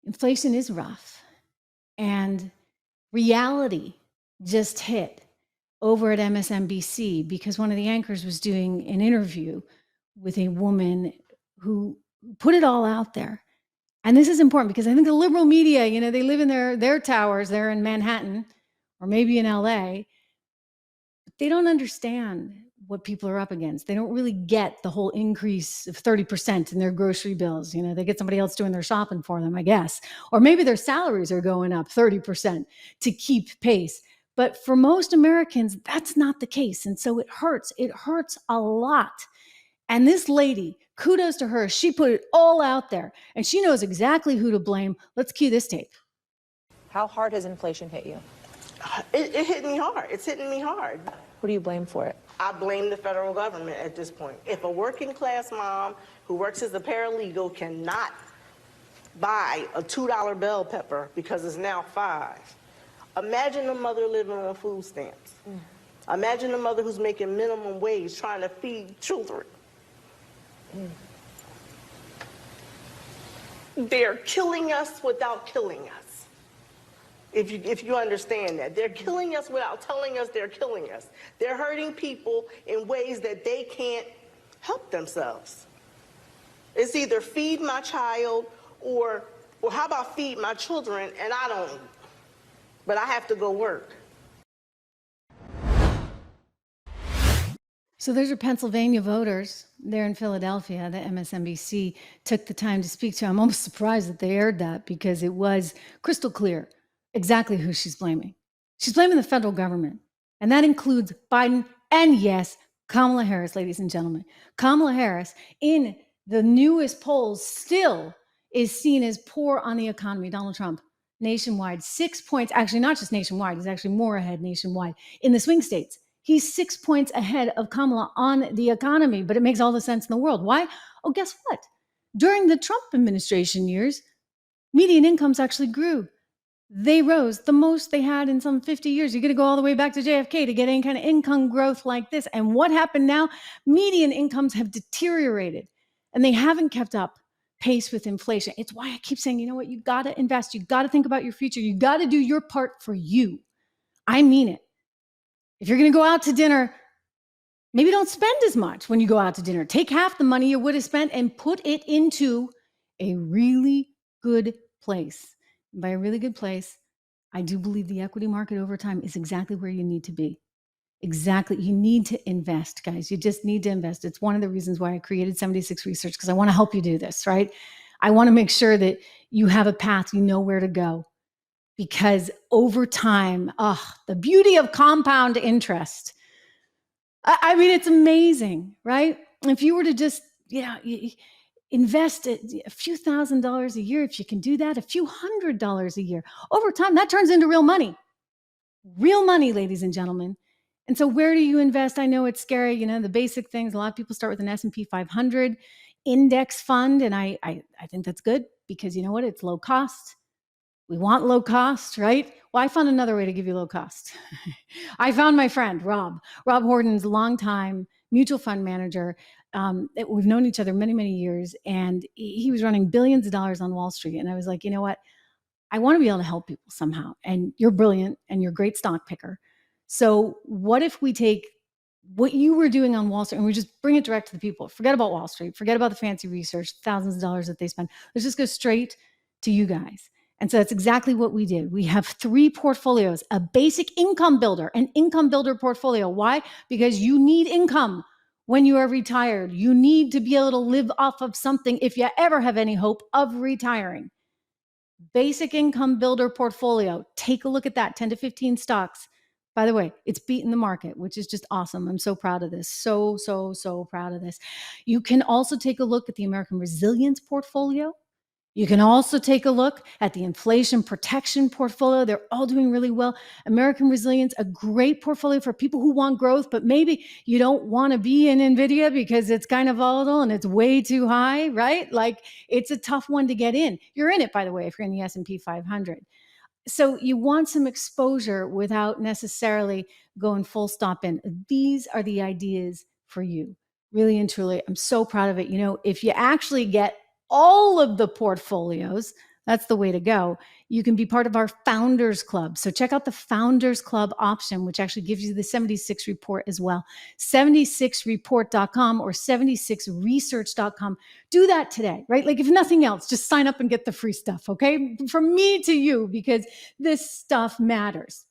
Inflation is rough, and reality just hit over at MSNBC because one of the anchors was doing an interview with a woman who put it all out there. And this is important because I think the liberal media, they live in their towers. They're in Manhattan or maybe in LA. But they don't understand what people are up against. They don't really get the whole increase of 30% in their grocery bills. They get somebody else doing their shopping for them, I guess. Or maybe their salaries are going up 30% to keep pace. But for most Americans, that's not the case. And so it hurts. It hurts a lot. And this lady, kudos to her, she put it all out there and she knows exactly who to blame. Let's cue this tape. How hard has inflation hit you? It hit me hard. It's hitting me hard. Who do you blame for it? I blame the federal government at this point. If a working class mom who works as a paralegal cannot buy a $2 bell pepper because it's now $5, imagine a mother living on food stamps. Imagine a mother who's making minimum wage trying to feed children. They're killing us without killing us. If you understand that. They're killing us without telling us they're killing us. They're hurting people in ways that they can't help themselves. It's either feed my child or how about feed my children and I don't eat, but I have to go work. So those are Pennsylvania voters there in Philadelphia that MSNBC took the time to speak to. I'm almost surprised that they aired that because it was crystal clear exactly who she's blaming. She's blaming the federal government, and that includes Biden and, yes, Kamala Harris, ladies and gentlemen. Kamala Harris, in the newest polls, still is seen as poor on the economy. Donald Trump, nationwide, 6 points, actually not just nationwide, he's actually more ahead nationwide. In the swing states, he's 6 points ahead of Kamala on the economy, but it makes all the sense in the world. Why? Oh, guess what? During the Trump administration years, median incomes actually grew. They rose the most they had in some 50 years. You're going to go all the way back to JFK to get any kind of income growth like this. And what happened now? Median incomes have deteriorated and they haven't kept up pace with inflation. It's why I keep saying, you know what? You got to invest. You got to think about your future. You got to do your part for you. I mean it. If you're going to go out to dinner, maybe don't spend as much when you go out to dinner. Take half the money you would have spent and put it into a really good place. And by a really good place, I do believe the equity market over time is exactly where you need to be. Exactly. You need to invest, guys. You just need to invest. It's one of the reasons why I created 76 Research, because I want to help you do this, right? I want to make sure that you have a path, you know where to go. Because over time, the beauty of compound interest. I mean, it's amazing, right? If you were to just, invest a few $1,000s a year, if you can do that, a few $100s a year, over time, that turns into real money. Real money, ladies and gentlemen. And so where do you invest? I know it's scary, the basic things. A lot of people start with an S&P 500 index fund, and I think that's good because you know what? It's low cost. We want low cost, right? Well, I found another way to give you low cost. I found my friend, Rob Horton's longtime mutual fund manager. We've known each other many, many years, and he was running billions of dollars on Wall Street. And I was like, you know what? I want to be able to help people somehow. And you're brilliant and you're a great stock picker. So what if we take what you were doing on Wall Street and we just bring it direct to the people? Forget about Wall Street. Forget about the fancy research, thousands of dollars that they spend. Let's just go straight to you guys. And so that's exactly what we did. We have 3 portfolios, a basic income builder, an income builder portfolio. Why? Because you need income when you are retired. You need to be able to live off of something if you ever have any hope of retiring. Basic income builder portfolio. Take a look at that, 10 to 15 stocks. By the way, it's beaten the market, which is just awesome. I'm so proud of this. So proud of this. You can also take a look at the American Resilience portfolio. You can also take a look at the inflation protection portfolio. They're all doing really well. American Resilience, a great portfolio for people who want growth, but maybe you don't want to be in NVIDIA because it's kind of volatile and it's way too high, right? Like it's a tough one to get in. You're in it, by the way, if you're in the S&P 500. So you want some exposure without necessarily going full stop in. These are the ideas for you, really and truly. I'm so proud of it. If you actually get all of the portfolios, That's the way to go. You can be part of our Founders Club. So check out the Founders Club option, which actually gives you the 76 report as well. 76report.com or 76research.com. Do that today, right? Like if nothing else, just sign up and get the free stuff, okay? From me to you, because this stuff matters.